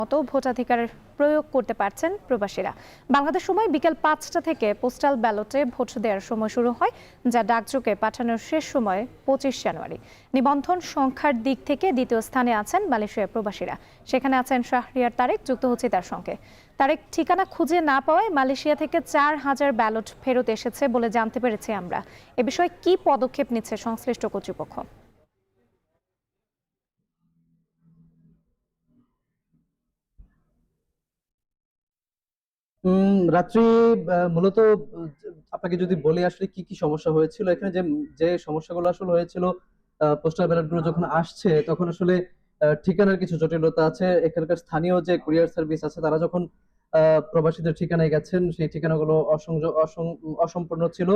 মতো ভোটাধিকার প্রয়োগ করতে পারছেন প্রবাসীরা। বাংলাদেশ সময় বিকেল ৫টা থেকে পোস্টাল ব্যালটে ভোট দেওয়ার সময় শুরু হয়, যা ডাকযোগে পাঠানোর শেষ সময় ২৫ জানুয়ারি। নিবন্ধন সংখ্যার দিক থেকে দ্বিতীয় স্থানে আছেন মালয়েশিয়ার প্রবাসীরা। সেখানে আছেন শাহরিয়ার তারেক, যুক্ত হচ্ছে তার সঙ্গে। তারেক, ঠিকানা খুঁজে না পাওয়ায় মালয়েশিয়া থেকে ৪,০০০ ব্যালট ফেরত এসেছে বলে জানতে পেরেছি আমরা। এ বিষয়ে কি পদক্ষেপ নিচ্ছে সংশ্লিষ্ট কর্তৃপক্ষ? রাত্রি মূলত আপনাকে যদি বলি আসলে কি কি সমস্যা হয়েছিল এখানে, যে যে সমস্যাগুলো আসলে হয়েছিল, পোস্টাল ব্যালট গুলো যখন আসছে তখন আসলে ঠিকানার কিছু জটিলতা আছে। এখানকার স্থানীয় যে কুরিয়ার সার্ভিস আছে তারা যখন প্রবাসীদের ঠিকানায় গেছেন, সেই ঠিকানাগুলো অসম্পূর্ণ ছিল।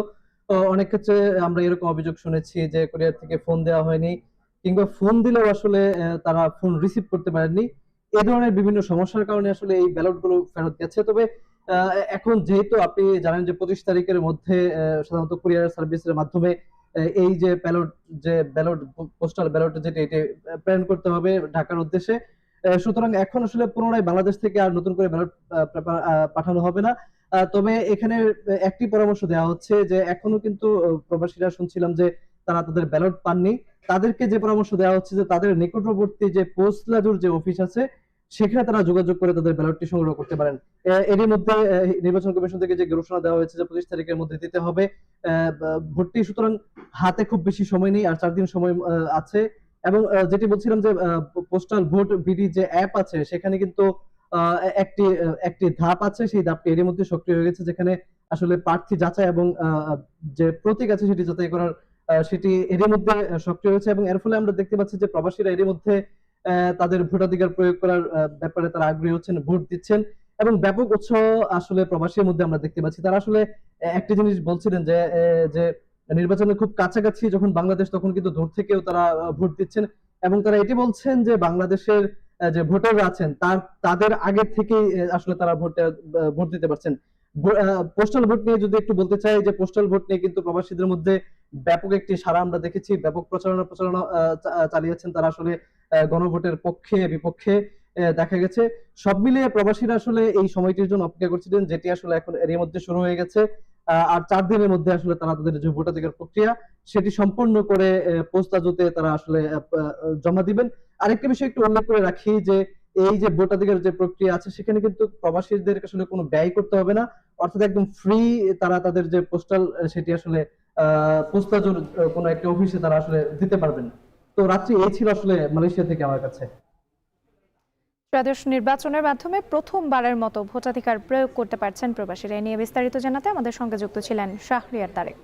তো অনেক ক্ষেত্রে আমরা এরকম অভিযোগ শুনেছি যে কুরিয়ার থেকে ফোন দেওয়া হয়নি, কিংবা ফোন দিলেও আসলে তারা ফোন রিসিভ করতে পারেননি। এ ধরনের বিভিন্ন সমস্যার কারণে আসলে এই ব্যালট গুলো ফেরত গেছে। তবে এখন যেহেতু আপনি জানেন যে ২৫ তারিখের মধ্যে সাধারণত কুরিয়ার সার্ভিসের মাধ্যমে এই যে ব্যালট পোস্টাল ব্যালট যেটা এটা প্রেরণ করতে হবে ঢাকার উদ্দেশ্যে। সুতরাং এখন আসলে পুনরায় বাংলাদেশ থেকে আর নতুন করে ব্যালট পেপার পাঠানো হবে না। তবে এখানে একটি পরামর্শ দেওয়া হচ্ছে যে এখনো কিন্তু প্রবাসীরা শুনছিলাম যে তারা তাদের ব্যালট পাননি। তাদেরকে যে পরামর্শ দেওয়া হচ্ছে যে তাদের নিকটবর্তী যে পোস্ট লাজুর যে অফিস আছে সেখানে তারা যোগাযোগ করে তাদের ব্যালটটি সংগ্রহ করতে পারেন। এরই মধ্যে নির্বাচন কমিশন থেকে যে ঘোষণা দেওয়া হয়েছে যে ২৫ তারিখের মধ্যে দিতে হবে ভোটটি। সুতরাং হাতে খুব বেশি সময় নেই, আর ৪ দিন সময় আছে। এবং যেটি বলছিলাম যে পোস্টাল ভোট বিডি যে অ্যাপ আছে সেখানে কিন্তু একটি একটি ধাপ আছে, সেই ধাপটি এরই মধ্যে সক্রিয় হয়ে গেছে, যেখানে আসলে প্রার্থী যাচাই এবং যে প্রতীক আছে সেটি যাচাই করার সেটি এরই মধ্যে সক্রিয় হয়েছে। এবং এর ফলে আমরা দেখতে পাচ্ছি যে প্রবাসীরা এরই মধ্যে তাদের ভোটাধিকার প্রয়োগ করার ব্যাপারে তারা আগ্রহী হচ্ছেন, ভোট দিচ্ছেন। এবং ব্যাপক উৎসাহ আসলে প্রবাসীর মধ্যে আমরা দেখতে পাচ্ছি। তারা আসলে একটি জিনিস বলছিলেন যে যে নির্বাচনের খুব কাছাকাছি যখন বাংলাদেশ, তখন কিন্তু দূর থেকেও তারা ভোট দিচ্ছেন। এবং তারা এটি বলছেন যে বাংলাদেশের যে ভোটাররা আছেন তাদের আগে থেকেই আসলে তারা ভোট দিতে পারছেন। পোস্টাল ভোট নিয়ে যদি একটু বলতে চাই, যে পোস্টাল ভোট নিয়ে কিন্তু প্রবাসীদের মধ্যে ব্যাপক একটি সাড়া আমরা দেখেছি। ব্যাপক প্রচারণা চালিয়েছেন তারা আসলে গণভোটের পক্ষে বিপক্ষে দেখা গেছে। সব মিলিয়ে প্রবাসীরা আসলে এই সময়টির জন্য অপেক্ষা করছিলেন, যেটি আসলে এখন এর মধ্যে শুরু হয়ে গেছে। আর ৪ দিনের মধ্যে আসলে তারা তাদের যে ভোটাধিকার প্রক্রিয়া সেটি সম্পূর্ণ করে পোস্টাজোতে তারা আসলে জমা দিবেন। আরেকটা বিষয় একটু উল্লেখ করে রাখি যে এই যে ভোটাধিকার যে প্রক্রিয়া আছে সেখানে কিন্তু প্রবাসীদের আসলে কোনো ব্যয় করতে হবে না, অর্থাৎ একদম ফ্রি। তারা তাদের যে পোস্টাল সেটি আসলে পোস্টাজোর কোনো একটা অফিসে তারা আসলে দিতে পারবেন। তো রাত্রি এই ছিল আসলে মালয়েশিয়া থেকে আমার কাছে। ত্রয়োদশ নির্বাচনের মাধ্যমে প্রথমবারের মতো ভোটাধিকার প্রয়োগ করতে পারছেন প্রবাসীরা। এ নিয়ে বিস্তারিত জানাতে আমাদের সঙ্গে যুক্ত ছিলেন শাহরিয়ার তারেক।